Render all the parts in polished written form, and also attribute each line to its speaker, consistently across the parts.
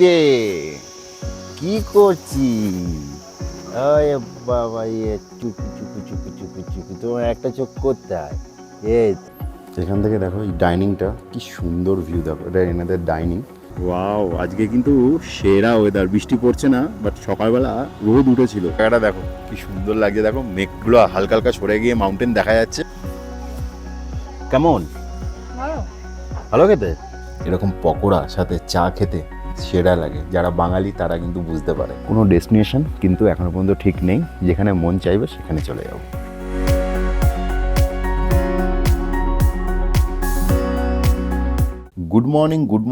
Speaker 1: কি করছি? আরে বাবা, চুপি চুপি চুপি চুপি চুপি, তোমার একটা চোখ কোথায়? এখান থেকে দেখো এই ডাইনিংটা কি সুন্দর ভিউ, দেখো এটা এনাদের ডাইনিং। ওয়াও, আজকে কিন্তু সেরা ওয়েদার, বৃষ্টি পড়ছে না, বাট সকালবেলা রোদ উঠেছিল। জায়গাটা দেখো কি সুন্দর লাগছে, দেখো মেঘগুলো হালকা হালকা সরে গিয়ে মাউন্টেন দেখা যাচ্ছে। কেমন? ভালো খেতে? এরকম পকোড়া সাথে চা খেতে সেরা লাগে। যারা বাঙালি তারা কিন্তু বুঝতে পারে। কোনো ডেস্টিনেশন কিন্তু এখনো পর্যন্ত ঠিক নেই, যেখানে মন চাইবে সেখানে চলে যাবো। Good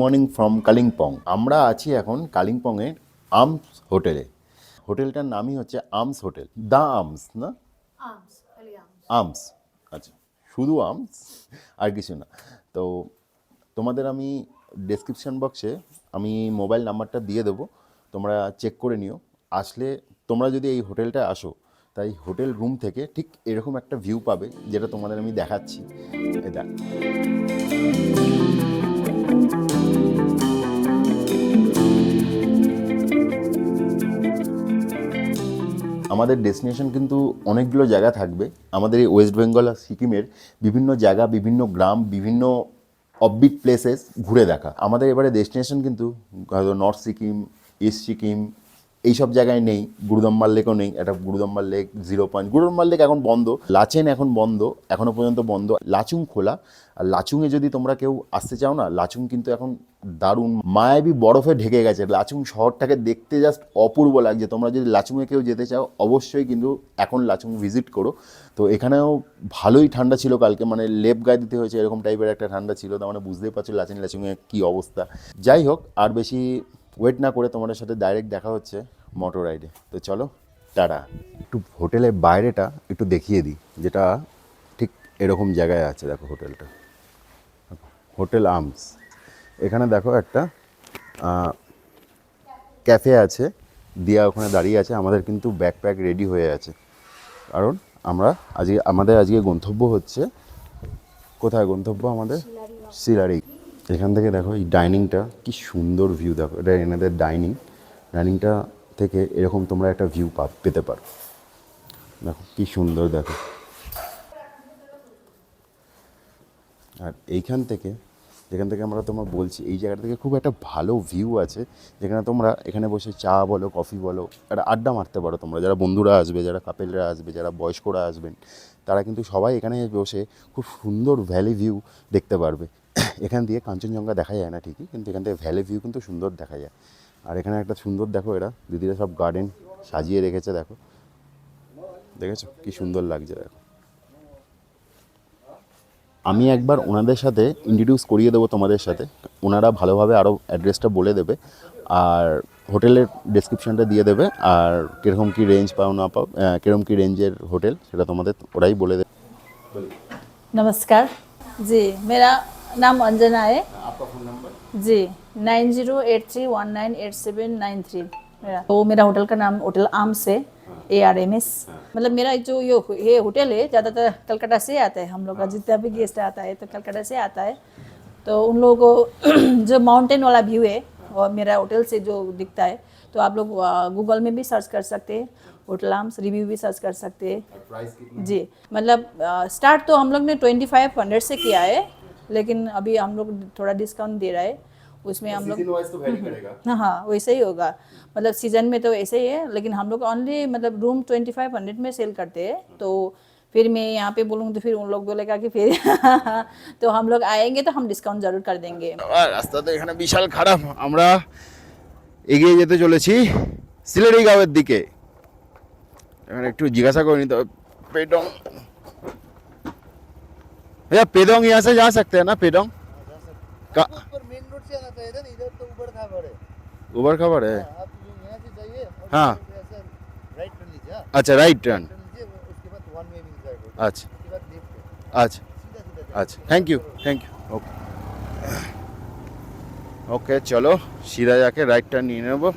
Speaker 1: morning from Kalimpong. আমরা আছি এখন কালিম্পংয়ের আর্মস হোটেলে। হোটেলটার নামই হচ্ছে আর্মস হোটেল, দ্য আর্মস না? আর্মস, আচ্ছা, শুধু আর্মস, আর কিছু না। তো তোমাদের আমি ডেসক্রিপশন বক্সে আমি মোবাইল নাম্বারটা দিয়ে দেবো, তোমরা চেক করে নিও। আসলে তোমরা যদি এই হোটেলটা আসো, তাই হোটেল রুম থেকে ঠিক এরকম একটা ভিউ পাবে, যেটা তোমাদের আমি দেখাচ্ছি। এটা আমাদের ডেস্টিনেশন কিন্তু অনেকগুলো জায়গা থাকবে। আমাদের এই ওয়েস্ট বেঙ্গল আর সিকিমের বিভিন্ন জায়গা, বিভিন্ন গ্রাম, বিভিন্ন অফবিট প্লেসেস ঘুরে দেখা। আমাদের এবারে ডেস্টিনেশন কিন্তু নর্থ সিকিম, ইস্ট সিকিম এইসব জায়গায় নেই। গুরুদম্বার লেকও নেই, একটা Gurudongmar lake 0 point. Gurudongmar lake এখন বন্ধ, লাচেন এখন বন্ধ, এখনও পর্যন্ত বন্ধ। লাচুং খোলা। আর লাচুংয়ে যদি তোমরা কেউ আসতে চাও না, লাচুং কিন্তু এখন দারুণ মায়াবী বরফে ঢেকে গেছে। লাচুং শহরটাকে দেখতে জাস্ট অপূর্ব লাগছে। তোমরা যদি লাচুংয়ে কেউ যেতে চাও, অবশ্যই কিন্তু এখন লাচুং ভিজিট করো। তো এখানেও ভালোই ঠান্ডা ছিল কালকে, মানে লেপ গায়ে দিতে হয়েছে এরকম টাইপের একটা ঠান্ডা ছিল। তার মানে বুঝতেই পারছো লাচুংয়ে কী অবস্থা। যাই হোক, আর বেশি ওয়েট না করে তোমাদের সাথে ডাইরেক্ট দেখা হচ্ছে মোটর রাইডে। তো চলো, টাটা। একটু হোটেলের বাইরেটা একটু দেখিয়ে দিই, যেটা ঠিক এরকম জায়গায় আছে। দেখো হোটেলটা, হোটেল আর্মস। এখানে দেখো একটা ক্যাফে আছে, দিয়া ওখানে দাঁড়িয়ে আছে। আমাদের কিন্তু ব্যাকপ্যাক রেডি হয়ে আছে, কারণ আমাদের আজকে গন্তব্য হচ্ছে, কোথায় গন্তব্য আমাদের? সিলারি। এখান থেকে দেখো এই ডাইনিংটা কি সুন্দর ভিউ, দেখো এটা এনাদের ডাইনিংটা থেকে এরকম তোমরা একটা ভিউ পেতে পারো। দেখো কি সুন্দর, দেখো। আর যেখান থেকে আমরা তোমার বলছি, এই জায়গাটা থেকে খুব একটা ভালো ভিউ আছে, যেখানে তোমরা এখানে বসে চা বলো, কফি বলো, একটা আড্ডা মারতে পারো। তোমরা যারা বন্ধুরা আসবে, যারা কাপেলরা আসবে, যারা বয়স্করা আসবেন, তারা কিন্তু সবাই এখানে বসে খুব সুন্দর ভ্যালি ভিউ দেখতে পারবে। এখান দিয়ে কাঞ্চনজঙ্ঘা দেখা যায় না ঠিকই, কিন্তু এখান থেকে ভ্যালি ভিউ কিন্তু সুন্দর দেখা যায়। আর এখানে একটা সুন্দর, দেখো এরা দিদিরা সব গার্ডেন সাজিয়ে রেখেছে, দেখো, দেখেছো কি সুন্দর লাগছে, দেখো। আমি একবার ওনাদের সাথে ইন্ট্রোডিউস করিয়ে দেবো তোমাদের সাথে, ওনারা ভালোভাবে আরও অ্যাড্রেসটা বলে দেবে, আর হোটেলের ডেসক্রিপশানটা দিয়ে দেবে, আর কীরকম কী রেঞ্জ পাও না পাও, কীরকম কী রেঞ্জের হোটেল সেটা তোমাদের ওরাই বলে দেবে।
Speaker 2: नमस्कार जी, मेरा नाम अंजना है
Speaker 1: आपका फ़ोन नंबर?
Speaker 2: जी 9083198793 मेरा होटल का नाम होटल आर्म्स है, ARMS। मतलब मेरा जो ये होटल है ज़्यादातर कलकत्ता से आता है। हम लोग का जितना भी गेस्ट आता है तो कलकत्ता से आता है। तो उन लोगों को जो माउंटेन वाला व्यू है और मेरा होटल से जो दिखता है, तो आप लोग गूगल में भी सर्च कर सकते हैं, होटल आर्म्स रिव्यू भी सर्च कर सकते हैं जी। मतलब स्टार्ट तो हम लोग ने 2500 से किया है, लेकिन अभी हम लोग थोड़ा डिस्काउंट दे रहा है उसमें। हम लोग हाँ वैसे ही होगा, मतलब सीजन में तो ऐसे ही है, लेकिन हम लोग ओनली मतलब रूम 2500 में सेल करते हैं। तो फिर मैं यहाँ पे बोलूँगी तो फिर उन लोग बोलेगा कि फिर तो हम लोग आएंगे तो हम डिस्काउंट ज़रूर कर देंगे।
Speaker 1: রাস্তা তো এখানে বিশাল খারাপ। আমরা এগিয়ে যেতে চলেছি সিলেরি গাঁওয়ের দিকে। এখানে একটু জিজ্ঞাসা করে নিতে হবে, पेडोंग भैया, पेडोंग यहाँ से जा सकते हैं ना? पेडोंग का
Speaker 3: मेन रोड से आना था इधर, इधर तो उबड़ खाबड़ है।
Speaker 1: उबर खबर है?
Speaker 3: आप यहाँ से जाइए और
Speaker 1: हाँ।
Speaker 3: ऐसा राइट टर्न लीजिए।
Speaker 1: अच्छा, राइट टर्न।
Speaker 3: टर्न लीजिए, उसके बाद वन वे मिल जाएगा।
Speaker 1: अच्छा
Speaker 3: उसके बाद लेफ्ट है,
Speaker 1: अच्छा
Speaker 3: सीधा सीधा जाइए।
Speaker 1: अच्छा, थैंक यू ओके ওকে, চলো সিধা যাকে রাইট টার্ন নিয়ে নেবো।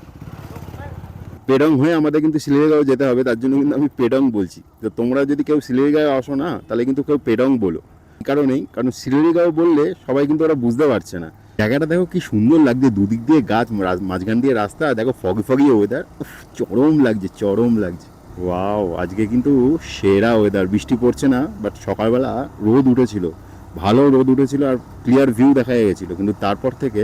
Speaker 1: পেডং হয়ে আমাদের কিন্তু সিলেরিগাঁও যেতে হবে, তার জন্য কিন্তু আমি পেডং বলছি। তো তোমরা যদি কেউ সিলেরিগাঁও আসো না, তাহলে কিন্তু কেউ পেডং বলো। কারণ সিলেরিগাঁও বললে সবাই কিন্তু ওরা বুঝতে পারছে না। জায়গাটা দেখো কি সুন্দর লাগছে, দুদিক দিয়ে গাছ, মাঝখান দিয়ে রাস্তা, দেখো ফগি ফগি ওয়েদার, চরম লাগছে, চরম লাগছে। ওয়াও, আজকে কিন্তু সেরা ওয়েদার, বৃষ্টি পড়ছে না, বাট সকালবেলা রোদ উঠেছিল, ভালো রোদ উঠেছিল আর ক্লিয়ার ভিউ দেখা গেছিলো, কিন্তু তারপর থেকে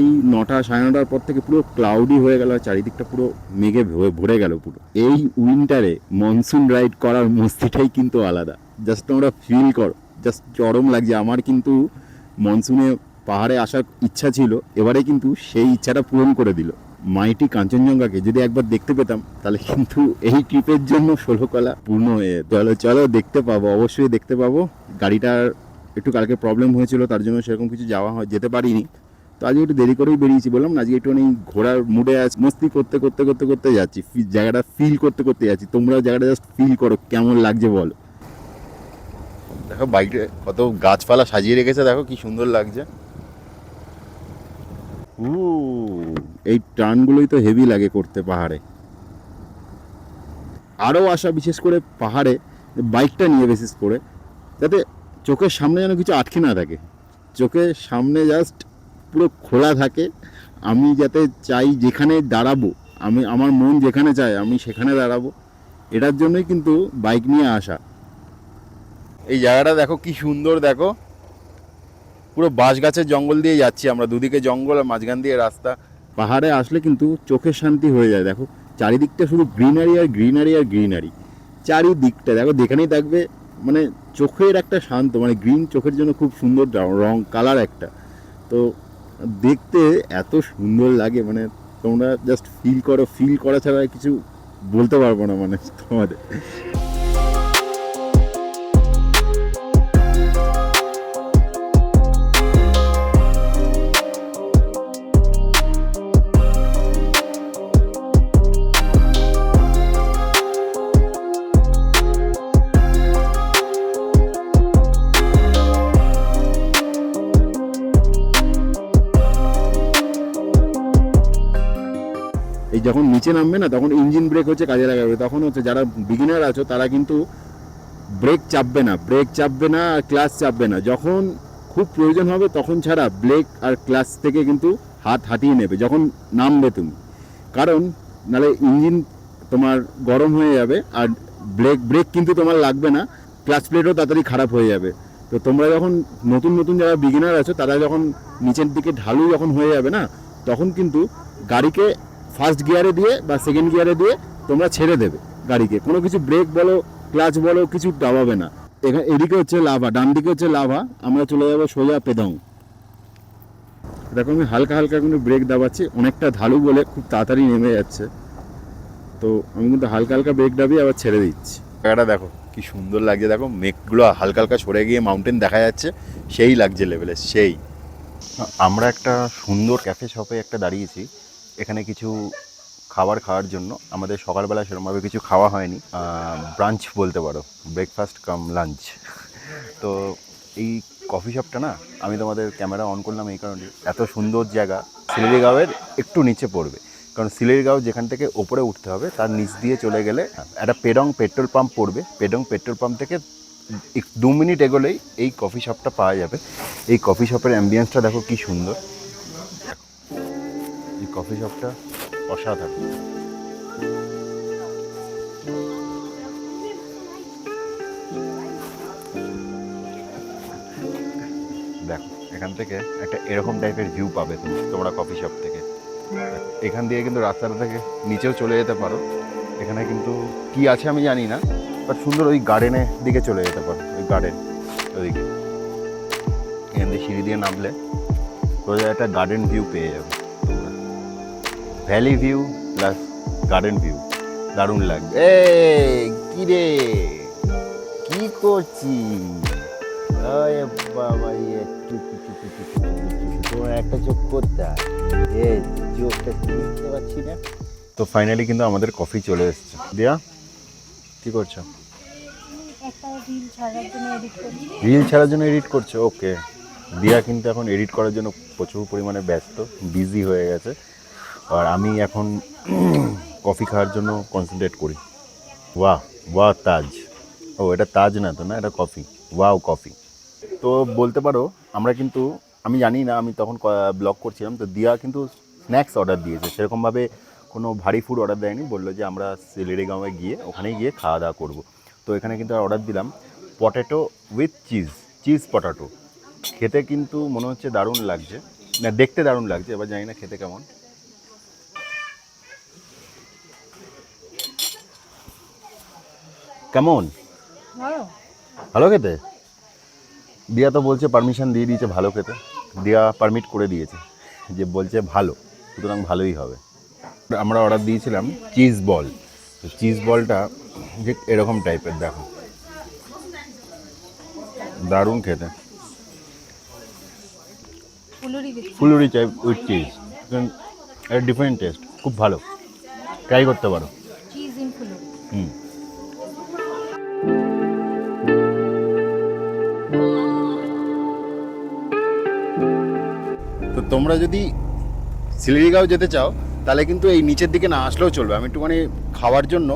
Speaker 1: এই 9টা সাড়ে 9টার পর থেকে পুরো ক্লাউডি হয়ে গেল, আর চারিদিকটা পুরো মেঘে ভরে গেল পুরো। এই উইন্টারে মনসুন রাইড করার মস্তিটাই কিন্তু আলাদা, জাস্ট তোমরা ফিল করো, জাস্ট চরম লাগছে। আমার কিন্তু মনসুনে পাহাড়ে আসার ইচ্ছা ছিল, এবারে কিন্তু সেই ইচ্ছাটা পূরণ করে দিল। মাইটি কাঞ্চনজঙ্ঘাকে যদি একবার দেখতে পেতাম তাহলে কিন্তু এই ট্রিপের জন্য 16 কলা পূর্ণ হয়ে যেত। চলো চলো, দেখতে পাবো, অবশ্যই দেখতে পাবো। গাড়িটার একটু কালকে প্রবলেম হয়েছিল, তার জন্য সেরকম কিছু যেতে পারিনি, তো আজকে একটু দেরি করেই বেরিয়েছি, বললাম না আজকে একটুখানি ঘোরার মুডে আছি, মস্তি করতে করতে করতে করতে যাচ্ছি, জায়গাটা ফিল করতে করতে যাচ্ছি। তোমরাও জায়গাটা জাস্ট ফিল করো কেমন লাগছে বলো। দেখো বাইকে কত গাছপালা সাজিয়ে রেখেছে, দেখো কি সুন্দর লাগছে। এই টার্নগুলোই তো হেভি লাগে করতে পাহাড়ে। আরও আসা বিশেষ করে পাহাড়ে বাইকটা নিয়ে বিশেষ করে, যাতে চোখের সামনে যেন কিছু আটকে না থাকে, চোখের সামনে জাস্ট পুরো খোলা থাকে। আমি যাতে চাই যেখানে দাঁড়াবো, আমার মন যেখানে চায় আমি সেখানে দাঁড়াবো, এটার জন্যই কিন্তু বাইক নিয়ে আসা। এই জায়গাটা দেখো কি সুন্দর, দেখো পুরো বাঁশ গাছের জঙ্গল দিয়ে যাচ্ছি আমরা, দুদিকে জঙ্গল আর মাঝখান দিয়ে রাস্তা। পাহাড়ে আসলে কিন্তু চোখের শান্তি হয়ে যায়, দেখো চারিদিকটা শুধু গ্রিনারি আর গ্রিনারি আর গ্রিনারি, চারিদিকটা দেখো, যেখানেই থাকবে মানে চোখের একটা শান্ত, মানে গ্রিন চোখের জন্য খুব সুন্দর রং কালার একটা, তো দেখতে এত সুন্দর লাগে, মানে তোমরা জাস্ট ফিল করো, ফিল করা ছাড়া কিছু বলতে পারবো না মানে তোমাদের। এই যখন নিচে নামবে না তখন ইঞ্জিন ব্রেক হচ্ছে কাজে লাগাবে, তখন হচ্ছে যারা বিগিনার আছো তারা কিন্তু ব্রেক চাপবে না আর ক্লাচ চাপবে না, যখন খুব প্রয়োজন হবে তখন ছাড়া ব্রেক আর ক্লাচ থেকে কিন্তু হাত হাতিয়ে নেবে যখন নামবে তুমি, কারণ নাহলে ইঞ্জিন তোমার গরম হয়ে যাবে আর ব্রেক কিন্তু তোমার লাগবে না, ক্লাচ প্লেটও তাড়াতাড়ি খারাপ হয়ে যাবে। তো তোমরা যখন নতুন যারা বিগিনার আছো তারা যখন নিচের দিকে ঢালু যখন হয়ে যাবে না, তখন কিন্তু গাড়িকে ফার্স্ট গিয়ারে দিয়ে বা সেকেন্ড গিয়ারে দিয়ে তোমরা ছেড়ে দেবে গাড়িকে, কোনো কিছু ব্রেক বলো ক্লাচ বলো কিছু দাবাবে না। এদিকে হচ্ছে লাভা, ডান দিকে হচ্ছে লাভা, আমরা চলে যাবো সোজা পেদং। দেখো আমি হালকা হালকা কিন্তু ব্রেক দাবাচ্ছি, অনেকটা ঢালু বলে খুব তাড়াতাড়ি নেমে যাচ্ছে, তো আমি কিন্তু হালকা হালকা ব্রেক দাবিয়ে আবার ছেড়ে দিচ্ছি। জায়গাটা দেখো কি সুন্দর লাগছে, দেখো মেঘগুলো হালকা হালকা সরে গিয়ে মাউন্টেন দেখা যাচ্ছে, সেই লাগছে লেভেলে সেই। আমরা একটা সুন্দর ক্যাফে শপে একটা দাঁড়িয়েছি, এখানে কিছু খাবার খাওয়ার জন্য। আমাদের সকালবেলা সেরকমভাবে কিছু খাওয়া হয়নি, ব্রাঞ্চ বলতে পারো, ব্রেকফাস্ট কাম লাঞ্চ। তো এই কফি শপটা না, আমি তোমাদের ক্যামেরা অন করলাম এই কারণে, এত সুন্দর জায়গা, সিলেরিগাঁওয়ের একটু নিচে পড়বে, কারণ সিলেরিগাঁও যেখান থেকে ওপরে উঠতে হবে তার নিচ দিয়ে চলে গেলে একটা পেডং পেট্রোল পাম্প পড়বে, পেডং পেট্রোল পাম্প থেকে 2 মিনিট এগোলেই এই কফি শপটা পাওয়া যাবে। এই কফি শপের অ্যাম্বিয়েন্সটা দেখো কি সুন্দর, এই কফি শপটা অসাধারণ। দেখো এখান থেকে একটা এরকম টাইপের ভিউ পাবে তোমরা কফি শপ থেকে। এখান দিয়ে কিন্তু রাস্তাটা থেকে নিচেও চলে যেতে পারো, এখানে কিন্তু কি আছে আমি জানি না, বাট সুন্দর ওই গার্ডেনের দিকে চলে যেতে পারো, ওই গার্ডেন ওইদিকে, এখান দিয়ে সিঁড়ি দিয়ে নামলে তো একটা গার্ডেন ভিউ পেয়ে যাবে তোমরা, valley view plus garden view, দারুণ লাগবে। কি রে কি করছি, বাবা একটু তোমার একটা চোখ করতে চোখটা বুঝতে পারছি না। তো ফাইনালি কিন্তু আমাদের কফি চলে এসছে। দিয়া কি করছো?
Speaker 4: একটা রিল ছাড়ার জন্য এডিট করছি।
Speaker 1: রিল ছাড়ার জন্য এডিট করছো, ওকে। দিয়া কিন্তু এখন এডিট করার জন্য প্রচুর পরিমাণে ব্যস্ত, বিজি হয়ে গেছে, আর আমি এখন কফি খাওয়ার জন্য কনসেন্ট্রেট করি। ওয়াহ তাজ, ও এটা তাজ না তো, না এটা কফি, ওয়াও কফি। তো বলতে পারো আমরা কিন্তু আমি জানি না, আমি তখন ব্লগ করছিলাম, তো দিয়া কিন্তু স্ন্যাক্স অর্ডার দিয়েছে, সেরকমভাবে কোনো ভারী ফুড অর্ডার দেয়নি, বললো যে আমরা সিলেরিগাঁওয়ে গিয়ে ওখানেই গিয়ে খাওয়া দাওয়া করবো। তো এখানে কিন্তু অর্ডার দিলাম পটেটো উইথ চিজ পটাটো। খেতে কিন্তু মনে হচ্ছে দারুণ লাগছে, না দেখতে দারুণ লাগছে, এবার জানি না খেতে কেমন। কেমন? ভালো খেতে? দিয়া তো বলছে পারমিশন দিয়ে দিয়েছে ভালো খেতে, দিয়া পারমিট করে দিয়েছে, যে বলছে ভালো, সুতরাং ভালোই হবে। আমরা অর্ডার দিয়েছিলাম চিজ বল, তো চিজ বলটা ঠিক এরকম টাইপের, দেখো দারুণ খেতে, ফুলুরি type with cheese, different taste, খুব ভালো, ট্রাই করতে পারো।
Speaker 4: চিজ ইন ফুলুরি।
Speaker 1: হুম। তো তোমরা যদি সিলেরিগাঁও যেতে চাও তাহলে কিন্তু এই নিচের দিকে না আসলেও চলবে। আমি একটুখানি খাওয়ার জন্য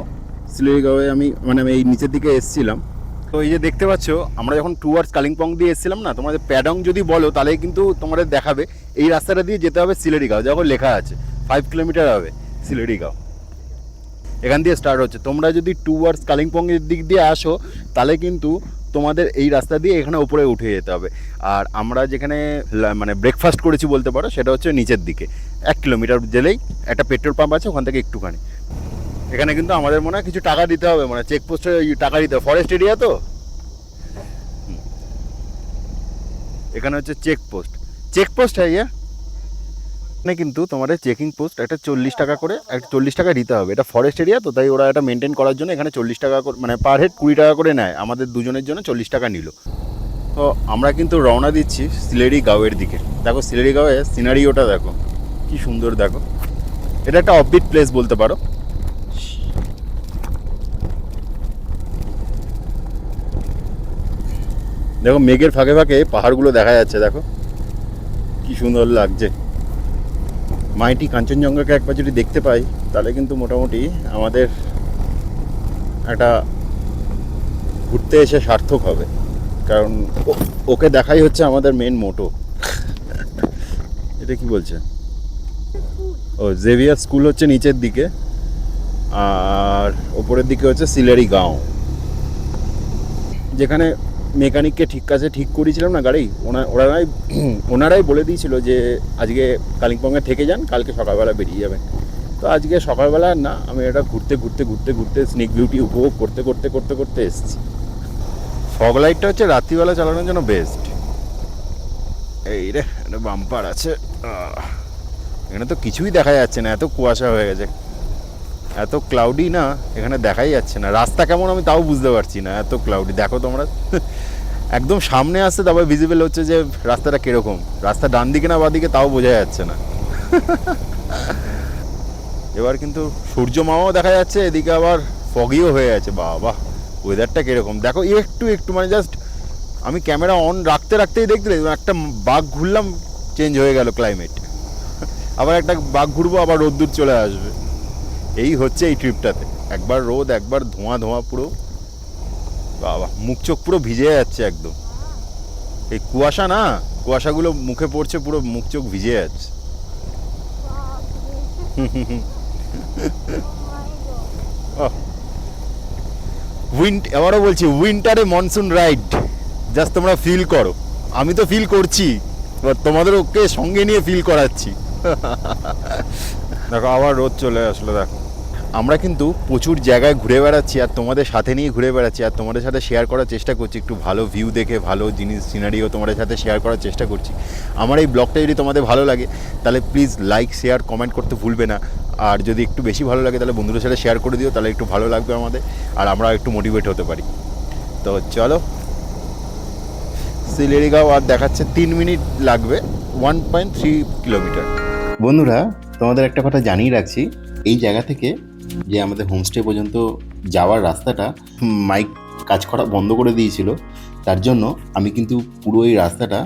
Speaker 1: সিলেরিগাঁওয়ে আমি এই নিচের দিকে এসেছিলাম। তো এই যে দেখতে পাচ্ছ, আমরা যখন টুয়ার্ডস কালিম্পং দিয়ে এসেছিলাম না, তোমাদের প্যাডং যদি বলো তাহলে কিন্তু তোমাদের দেখাবে এই রাস্তাটা দিয়ে যেতে হবে সিলেরিগাঁও, যখন লেখা আছে 5 কিলোমিটার হবে সিলেরিগাঁও, এখান দিয়ে স্টার্ট হচ্ছে। তোমরা যদি টুয়ার্ডস কালিম্পংয়ের দিক দিয়ে আসো তাহলে কিন্তু তোমাদের এই রাস্তা দিয়ে এখানে উপরে উঠে যেতে হবে। আর আমরা যেখানে মানে ব্রেকফাস্ট করেছি বলতে পারো, সেটা হচ্ছে নিচের দিকে 1 কিলোমিটার গেলেই একটা পেট্রোল পাম্প আছে, ওখান থেকে একটুখানি। এখানে কিন্তু আমাদের মনে হয় কিছু টাকা দিতে হবে, মানে চেকপোস্টে টাকা দিতে হবে, ফরেস্ট এরিয়া তো। এখানে হচ্ছে চেকপোস্ট হ্যাঁ, এখানে কিন্তু তোমাদের চেকিং পোস্ট একটা 40 টাকা করে, একটা 40 টাকা দিতে হবে। এটা ফরেস্ট এরিয়া তো, তাই ওরা এটা মেনটেন করার জন্য এখানে 40 টাকা করে, মানে পার হেড 20 টাকা করে নেয়। আমাদের দুজনের জন্য 40 টাকা নিল। তো আমরা কিন্তু রওনা দিচ্ছি সিলেরিগাঁওয়ের দিকে। দেখো সিলেরিগাঁওয়ের সিনারিওটা দেখো কি সুন্দর, দেখো এটা একটা অফবিট প্লেস বলতে পারো। দেখো মেঘের ফাঁকে ফাঁকে পাহাড়গুলো দেখা যাচ্ছে, দেখো কি সুন্দর লাগছে। মাইটি কাঞ্চনজঙ্ঘাকে একবার যদি দেখতে পাই তাহলে কিন্তু মোটামুটি আমাদের একটা ঘুরতে এসে সার্থক হবে, কারণ ওকে দেখাই হচ্ছে আমাদের মেন মোটো। এটা কি বলছে? ও জেভিয়ার স্কুল হচ্ছে নিচের দিকে, আর ওপরের দিকে হচ্ছে সিলেরিগাঁও, যেখানে মেকানিককে ঠিক করেছিলাম না গাড়ি, ওনারাই বলে দিয়েছিল যে আজকে কালিম্পংয়ে থেকে যান, কালকে সকালবেলা বেরিয়ে যাবেন। তো আজকে সকালবেলা না, আমি এটা ঘুরতে স্নেক বিউটি উপভোগ করতে এসেছি। ফগ লাইটটা হচ্ছে রাত্রিবেলা চালানোর জন্য বেস্ট। এই রে একটা বাম্পার আছে, এখানে তো কিছুই দেখা যাচ্ছে না, এত কুয়াশা হয়ে গেছে, এত ক্লাউডি না, এখানে দেখাই যাচ্ছে না রাস্তা কেমন, আমি তাও বুঝতে পারছি না, এত ক্লাউডি। দেখো তোমরা একদম সামনে আসছে, তারপর ভিজিবল হচ্ছে যে রাস্তাটা কিরকম, রাস্তা ডান দিকে না বাদিকে তাও বোঝা যাচ্ছে না। এবার কিন্তু সূর্য মামাও দেখা যাচ্ছে, এদিকে আবার ফগিও হয়ে আছে। বাবা ওয়েদারটা কিরকম দেখো, একটু মানে জাস্ট আমি ক্যামেরা অন রাখতেই দেখতে একটা বাঘ ঘুরলাম, চেঞ্জ হয়ে গেল ক্লাইমেট, আবার একটা বাঘ ঘুরবো, আবার রোদ্দুর চলে আসবে। এই হচ্ছে এই ট্রিপটাতে, একবার রোদ একবার ধোঁয়া পুরো। বাবা মুখ চোখ পুরো ভিজে যাচ্ছে একদম, এই কুয়াশা না, কুয়াশাগুলো মুখে পড়ছে, পুরো মুখ চোখ ভিজে যাচ্ছে। এবারও বলছি উইন্টারে মনসুন রাইড, জাস্ট তোমরা ফিল করো। আমি তো ফিল করছি, এবার তোমাদের ওকে সঙ্গে নিয়ে ফিল করাচ্ছি। দেখো আবার রোদ চলে আসলো। দেখো আমরা কিন্তু প্রচুর জায়গায় ঘুরে বেড়াচ্ছি, আর তোমাদের সাথে নিয়ে ঘুরে বেড়াচ্ছি, আর তোমাদের সাথে শেয়ার করার চেষ্টা করছি, একটু ভালো ভিউ দেখে ভালো জিনিস সিনারিও তোমাদের সাথে শেয়ার করার চেষ্টা করছি। আমার এই ব্লগটা যদি তোমাদের ভালো লাগে তাহলে প্লিজ লাইক শেয়ার কমেন্ট করতে ভুলবে না, আর যদি একটু বেশি ভালো লাগে তাহলে বন্ধুদের সাথে শেয়ার করে দিও, তাহলে একটু ভালো লাগবে আমাদের, আর আমরা একটু মোটিভেট হতে পারি। তো চলো সিলেরিগাঁও আর দেখাচ্ছে 3 মিনিট লাগবে, 1.3 কিলোমিটার। বন্ধুরা তোমাদের একটা কথা জানিয়ে রাখছি, এই জায়গা থেকে যে আমাদের হোমস্টে পর্যন্ত যাওয়ার রাস্তাটা মাইক কাজ করা বন্ধ করে দিয়েছিল, তার জন্য আমি কিন্তু পুরো এই রাস্তাটা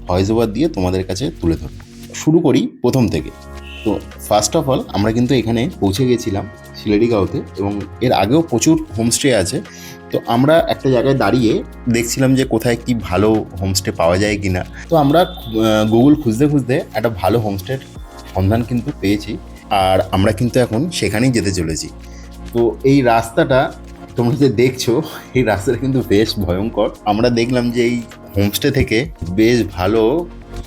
Speaker 1: ভয়েস ওভার দিয়ে তোমাদের কাছে তুলে ধরব। শুরু করি প্রথম থেকে। তো ফার্স্ট অফ অল আমরা কিন্তু এখানে পৌঁছে গেছিলাম সিলেরিগাঁওতে, এবং এর আগেও প্রচুর হোমস্টে আছে, তো আমরা একটা জায়গায় দাঁড়িয়ে দেখছিলাম যে কোথায় কি ভালো হোমস্টে পাওয়া যায় কি না। তো আমরা গুগল খুঁজতে খুঁজতে একটা ভালো হোমস্টের সন্ধান কিন্তু পেয়েছি, আর আমরা কিন্তু এখন সেখানেই যেতে চলেছি। তো এই রাস্তাটা তোমরা যে দেখছো, এই রাস্তাটা কিন্তু বেশ ভয়ঙ্কর। আমরা দেখলাম যে এই হোমস্টে থেকে বেশ ভালো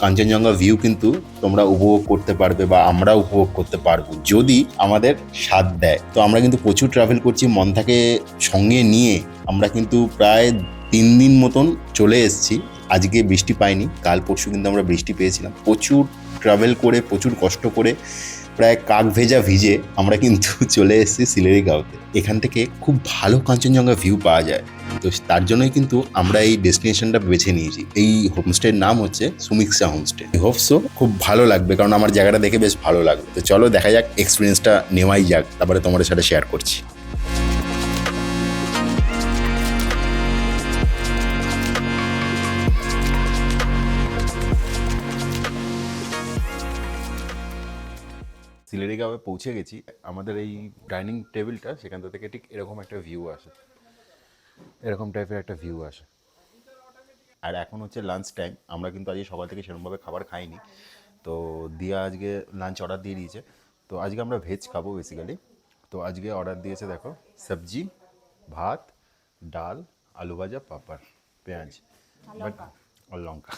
Speaker 1: কাঞ্চনজঙ্ঘা ভিউ কিন্তু তোমরা উপভোগ করতে পারবে, বা আমরা উপভোগ করতে পারবো যদি আমাদের সাথ দেয়। তো আমরা কিন্তু প্রচুর ট্রাভেল করছি মন্থাকে সঙ্গে নিয়ে। আমরা কিন্তু প্রায় 3 দিন মতন চলে এসেছি। আজকে বৃষ্টি পাইনি, কাল পরশু কিন্তু আমরা বৃষ্টি পেয়েছিলাম। প্রচুর ট্রাভেল করে, প্রচুর কষ্ট করে, প্রায় কাক ভেজা ভিজে আমরা কিন্তু চলে এসেছি সিলেরিগাঁওতে। এখান থেকে খুব ভালো কাঞ্চনজঙ্ঘা ভিউ পাওয়া যায়। তো তার জন্যই কিন্তু আমরা এই ডেস্টিনেশনটা বেছে নিয়েছি। এই হোমস্টের নাম হচ্ছে সুমিক্সা হোমস্টে। হোপসো খুব ভালো লাগবে, কারণ আমার জায়গাটা দেখে বেশ ভালো লাগবে। তো চলো দেখা যাক, এক্সপিরিয়েন্সটা নেওয়াই যাক, তারপরে তোমাদের সাথে শেয়ার করছি। সিলেরিগাঁওয়ে পৌঁছে গেছি। আমাদের এই ডাইনিং টেবিলটা, সেখান থেকে ঠিক এরকম একটা ভিউ আসে, এরকম টাইপের একটা ভিউ আসে। আর এখন হচ্ছে লাঞ্চ টাইম। আমরা কিন্তু আজকে সকাল থেকে সেরকমভাবে খাবার খাইনি। তো দিয়া আজকে লাঞ্চ অর্ডার দিয়ে দিয়েছে। তো আজকে আমরা ভেজ খাবো বেসিক্যালি। তো আজকে অর্ডার দিয়েছে, দেখো, সবজি, ভাত, ডাল, আলু ভাজা, পাঁপড়, পেঁয়াজ, বাট আর লঙ্কা।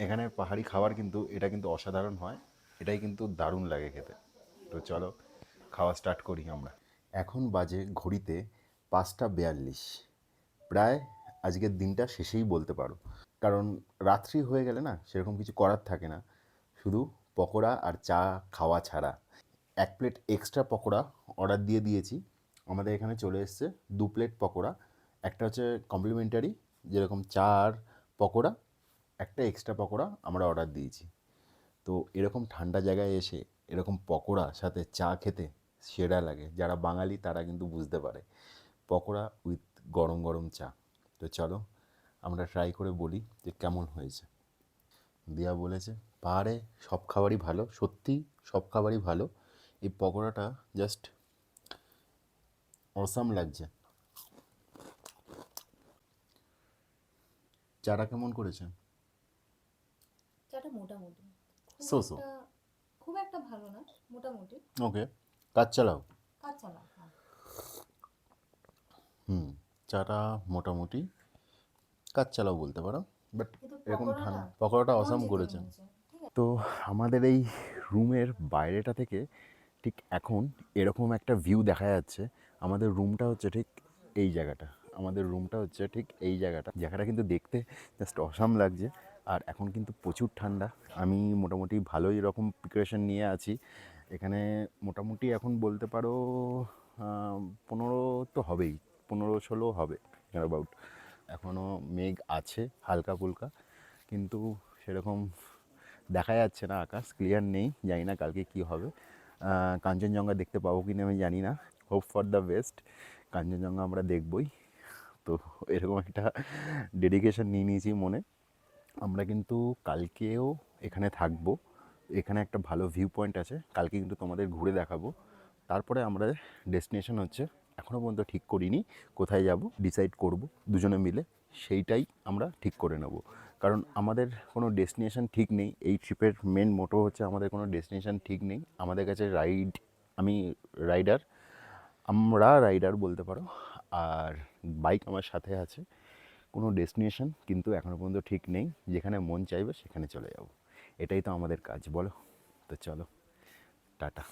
Speaker 1: এখানে পাহাড়ি খাবার কিন্তু এটা কিন্তু অসাধারণ হয়, এটাই কিন্তু দারুণ লাগে খেতে। তো চলো খাওয়া স্টার্ট করি আমরা। এখন বাজে ঘড়িতে 5টা 42। প্রায় আজকের দিনটা শেষেই বলতে পারো, কারণ রাত্রি হয়ে গেলে না সেরকম কিছু করার থাকে না, শুধু পকোড়া আর চা খাওয়া ছাড়া। 1 প্লেট এক্সট্রা পকোড়া অর্ডার দিয়ে দিয়েছি। আমাদের এখানে চলে এসছে 2 প্লেট পকোড়া। একটা হচ্ছে কমপ্লিমেন্টারি, যেরকম চা আর পকোড়া, একটা এক্সট্রা পকোড়া আমরা অর্ডার দিয়েছি। তো এরকম ঠান্ডা জায়গায় এসে এরকম পকোড়া সাথে চা খেতে সেরা লাগে। যারা বাঙালি তারা কিন্তু বুঝতে পারে, পকোড়া উইথ গরম গরম চা। তো চলো আমরা ট্রাই করে বলি যে কেমন হয়েছে। দিয়া বলেছে পাহাড়ে সব খাবারই ভালো, সত্যি সব খাবারই ভালো। এই পকোড়াটা জাস্ট অসাম লাগছে। চাটা কেমন করেছে?
Speaker 5: চাটা মোটামুটি,
Speaker 1: সো সো,
Speaker 5: খুব একটা ভালো না, মোটামুটি।
Speaker 1: ওকে, কাজ চালাও।
Speaker 5: কাজ চালা, হ্যাঁ।
Speaker 1: চাটা মোটামুটি কাজ চালাও বলতে পারো, বাট
Speaker 5: কিন্তু
Speaker 1: এরকম
Speaker 5: পকোড়াটা
Speaker 1: ঠান্ডা, পকোড়াটা
Speaker 5: মন
Speaker 1: অসাম
Speaker 5: জিতে
Speaker 1: করেছে।
Speaker 5: নিয়েছে, ঠিক আছে।
Speaker 1: তো আমাদের এই রুমের বাইরেটা থেকে ঠিক এখন এরকম একটা ভিউ দেখা যাচ্ছে। আমাদের রুমটা হচ্ছে ঠিক এই জায়গাটা, আমাদের রুমটা হচ্ছে ঠিক এই জায়গাটা। জায়গাটা কিন্তু দেখতে জাস্ট অসাম লাগছে। আর এখন কিন্তু প্রচুর ঠান্ডা। আমি মোটামুটি ভালোই রকম প্রিপারেশন নিয়ে আছি। এখানে মোটামুটি এখন বলতে পারো 15 তো হবেই, 15-16 হবে অ্যাবাউট। এখনও মেঘ আছে হালকা ফুলকা, কিন্তু সেরকম দেখা যাচ্ছে না, আকাশ ক্লিয়ার নেই। জানি না কালকে কি হবে, কাঞ্চনজঙ্ঘা দেখতে পাবো কি না আমি জানি না। Hope for the best, Kanchenjunga আমরা দেখবই। তো এরকম একটা ডেডিকেশন নিয়ে নিয়েছি মনে। আমরা কিন্তু কালকেও এখানে থাকবো। এখানে একটা ভালো ভিউ পয়েন্ট আছে, কালকে কিন্তু তোমাদের ঘুরে দেখাবো। তারপরে আমরা ডেস্টিনেশন হচ্ছে এখনও পর্যন্ত ঠিক করিনি, কোথায় যাব ডিসাইড করব দুজনে মিলে, সেইটাই আমরা ঠিক করে নেব। কারণ আমাদের কোনো ডেস্টিনেশন ঠিক নেই। এই ট্রিপের মেন মোটো হচ্ছে আমাদের কোনো ডেস্টিনেশন ঠিক নেই। আমাদের কাছে আমি রাইডার, আমরা রাইডার বলতে পারো, আর বাইক আমার সাথে আছে। কোনো ডেস্টিনেশন কিন্তু এখনও পর্যন্ত ঠিক নেই, যেখানে মন চাইবে সেখানে চলে যাব। এটাই তো আমাদের কাজ, বলো। তো চলো, টাটা।